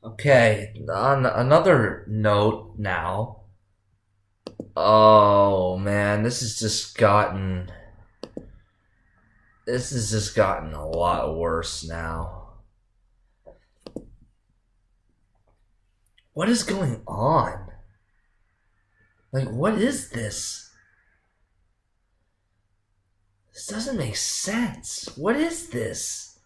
Okay, on another note now. Oh man, this has just gotten a lot worse now. What is going on? Like, what is this? This doesn't make sense. What is this?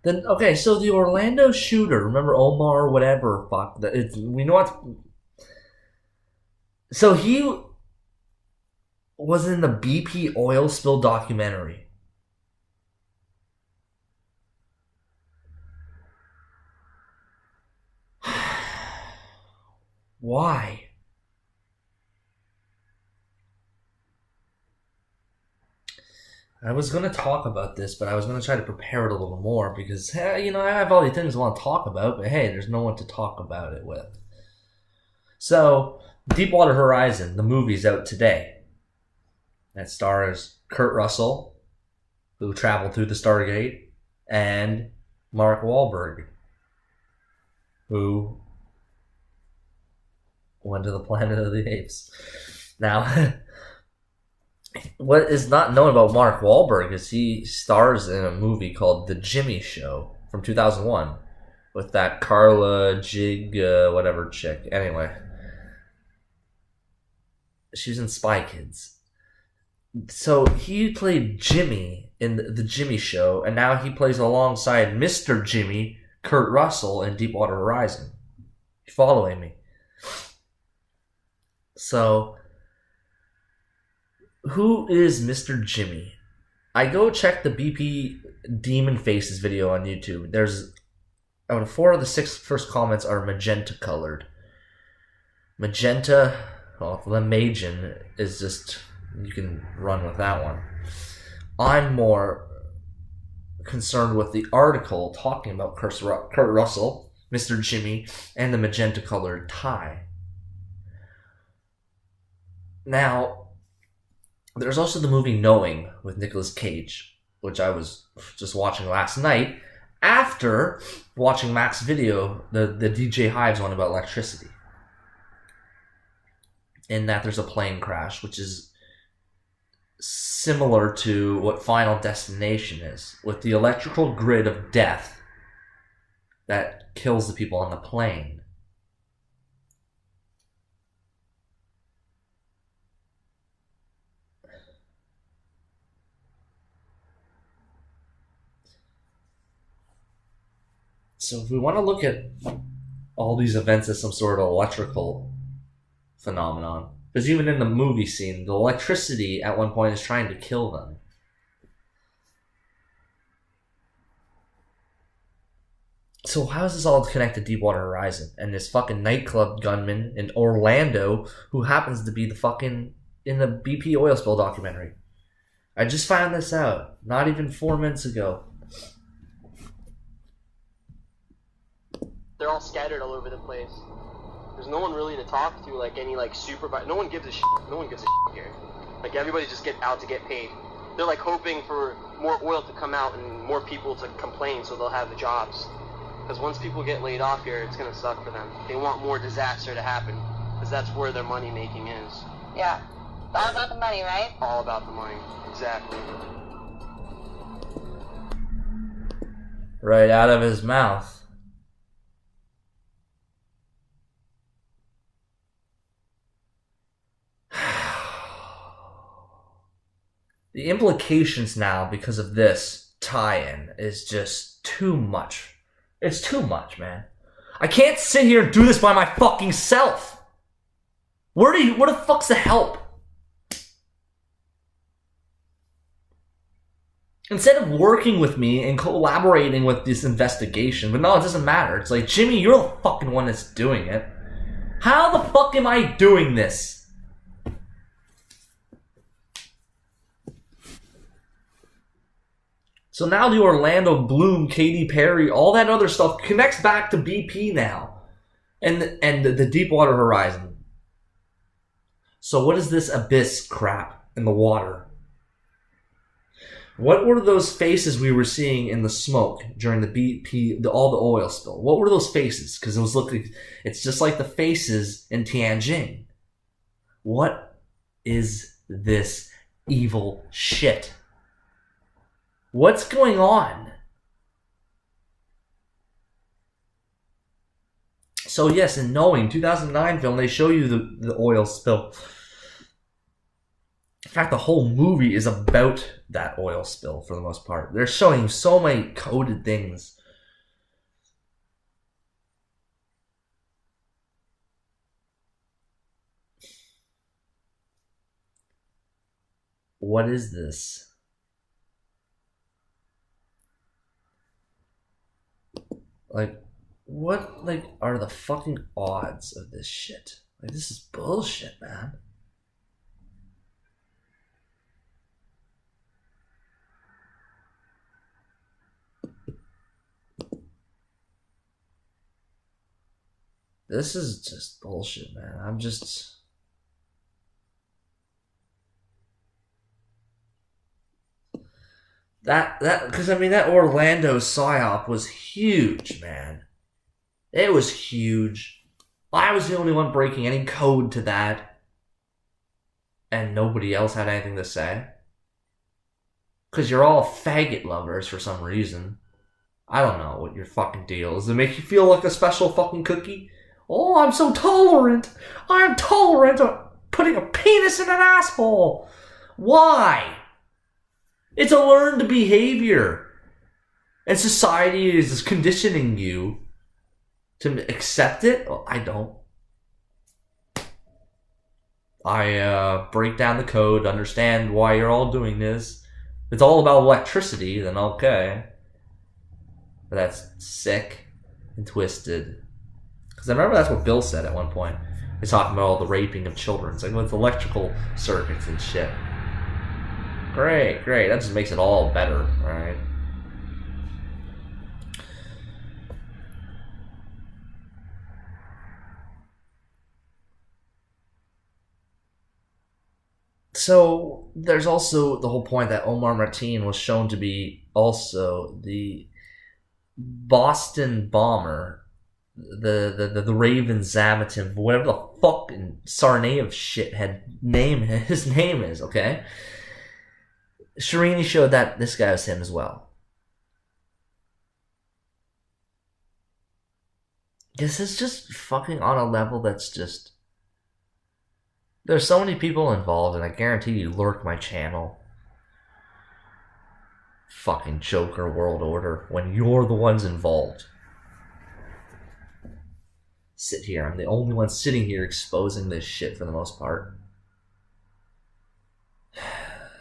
Then okay, so the Orlando shooter, remember Omar, whatever, fuck, we know what. So he was in the BP oil spill documentary. Why? I was going to talk about this, but I was going to try to prepare it a little more because, hey, I have all these things I want to talk about, but hey, there's no one to talk about it with. So, Deepwater Horizon, the movie's out today. That stars Kurt Russell, who traveled through the Stargate, and Mark Wahlberg, who went to the Planet of the Apes. Now, what is not known about Mark Wahlberg is he stars in a movie called The Jimmy Show from 2001 with that Carla Jig, whatever chick. Anyway, she was in Spy Kids. So he played Jimmy in The Jimmy Show, and now he plays alongside Mr. Jimmy, Kurt Russell, in Deepwater Horizon. You following me? So, who is Mr. Jimmy? I go check the BP Demon Faces video on YouTube. There's out of 4 of the 6 first comments are magenta colored. Magenta, well, the Majin is just, you can run with that one. I'm more concerned with the article talking about Kurt Russell, Mr. Jimmy, and the magenta colored tie. Now, there's also the movie Knowing with Nicolas Cage, which I was just watching last night after watching Mac's video, the DJ Hives one about electricity. In that there's a plane crash, which is similar to what Final Destination is, with the electrical grid of death that kills the people on the plane. So if we want to look at all these events as some sort of electrical phenomenon, because even in the movie scene, the electricity at one point is trying to kill them. So how is this all connected to Deepwater Horizon and this fucking nightclub gunman in Orlando who happens to be the fucking in the BP oil spill documentary? I just found this out not even 4 minutes ago. They're all scattered all over the place. There's no one really to talk to, like any like supervisor. No one gives a shit. No one gives a shit here. Like everybody just get out to get paid. They're like hoping for more oil to come out and more people to complain so they'll have the jobs. Because once people get laid off here, it's gonna suck for them. They want more disaster to happen because that's where their money making is. Yeah, it's all about the money, right? All about the money. Exactly. Right out of his mouth. The implications now, because of this tie-in, is just too much. It's too much, man. I can't sit here and do this by my fucking self. Where the fuck's the help? Instead of working with me and collaborating with this investigation, but no, it doesn't matter. It's like, Jimmy, you're the fucking one that's doing it. How the fuck am I doing this? So now the Orlando Bloom, Katy Perry, all that other stuff connects back to BP now. And the Deepwater Horizon. So what is this abyss crap in the water? What were those faces we were seeing in the smoke during the BP, all the oil spill? What were those faces? Because it was looking, it's just like the faces in Tianjin. What is this evil shit? What's going on? So yes, in Knowing, 2009 film, they show you the oil spill. In fact, the whole movie is about that oil spill for the most part. They're showing so many coded things. What is this? Like, what, like, are the fucking odds of this shit? Like, this is bullshit, man. This is just bullshit, man. I'm just... because I mean, that Orlando psyop was huge, man. It was huge. I was the only one breaking any code to that. And nobody else had anything to say. Because you're all faggot lovers for some reason. I don't know what your fucking deal is. Does it make you feel like a special fucking cookie? Oh, I'm so tolerant. I'm tolerant of putting a penis in an asshole. Why? It's a learned behavior. And society is conditioning you to accept it. Well, I don't. I break down the code, understand why you're all doing this. If it's all about electricity, then okay. But that's sick and twisted. Because I remember that's what Bill said at one point. He's talking about all the raping of children. It's like with electrical circuits and shit. Great. That just makes it all better, right? So there's also the whole point that Omar Mateen was shown to be also the Boston bomber, the Raven Zamatin, whatever the fucking Sarnaev shithead his name is, okay? Shirini showed that this guy was him as well. This is just fucking on a level that's just... There's so many people involved, and I guarantee you lurk my channel. Fucking Joker World Order, when you're the ones involved. Sit here, I'm the only one sitting here exposing this shit for the most part.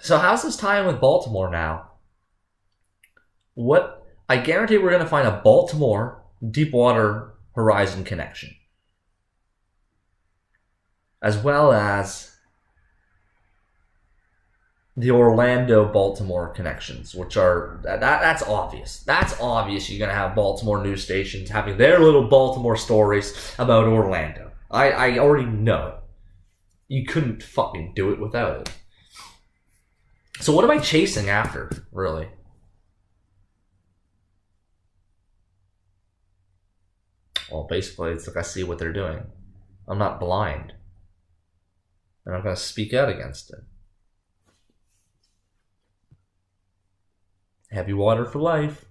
So how's this tie in with Baltimore now? What? I guarantee we're going to find a Baltimore Deepwater Horizon connection. As well as the Orlando-Baltimore connections, which are... That's obvious. That's obvious you're going to have Baltimore news stations having their little Baltimore stories about Orlando. I already know it. You couldn't fucking do it without it. So what am I chasing after, really? Well, basically, it's like I see what they're doing. I'm not blind. And I'm going to speak out against it. Heavy water for life.